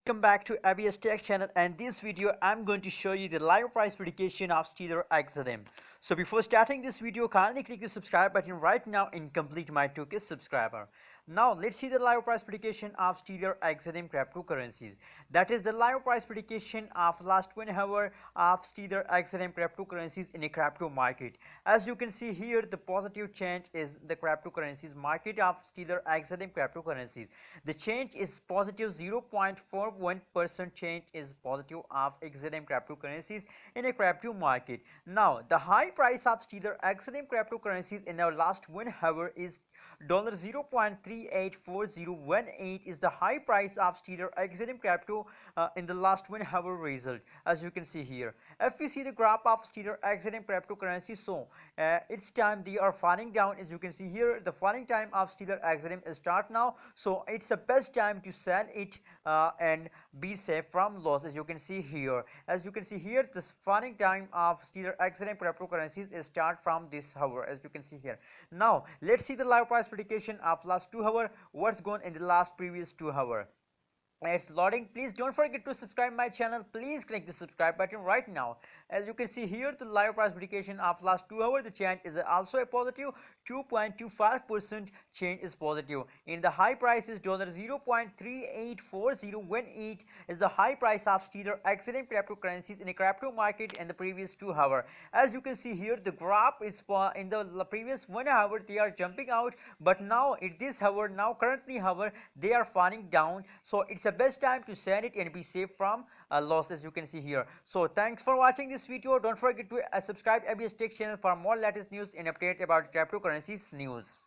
Welcome back to ABS Tech channel, and this video I'm going to show you the live price prediction of Stellar XLM. So before starting this video, kindly click the subscribe button right now and complete my 2K subscriber. Now let's see the live price prediction of Stellar XLM cryptocurrencies. That is the live price prediction of last 1 hour of Stellar XLM cryptocurrencies in a crypto market. As you can see here, the positive change is the cryptocurrencies market of Stellar XLM cryptocurrencies. The change is positive 0.41% change is positive of XLM cryptocurrencies in a crypto market. Now the high price of Stellar XLM cryptocurrencies in our last 1 hour is $0.384018 is the high price of Stellar XLM crypto in the last 1 hour result. As you can see here, if we see the graph of Stellar XLM cryptocurrency, so it's time they are falling down. As you can see here, the falling time of Stellar XLM is start now, so it's the best time to sell it and be safe from loss. As you can see here, this falling time of Stellar XLM cryptocurrencies is start from this hour. As you can see here, now let's see the live price prediction of last 2 hour, what's gone in the last previous 2 hour. It's loading. Please don't forget to subscribe my channel. Please click the subscribe button right now. As you can see here, the live price prediction of last 2 hours, the change is also a positive 2.25% change is positive. In the high price is $0.384018 is the high price of Stellar XLM cryptocurrencies in a crypto market in the previous 2 hours. As you can see here, the graph is in the previous 1 hour they are jumping out, but now at this hour, now currently hour, they are falling down. So it's the best time to sell it and be safe from loss, as you can see here. So thanks for watching this video. Don't forget to subscribe ABS Tech channel for more latest news and update about cryptocurrencies news.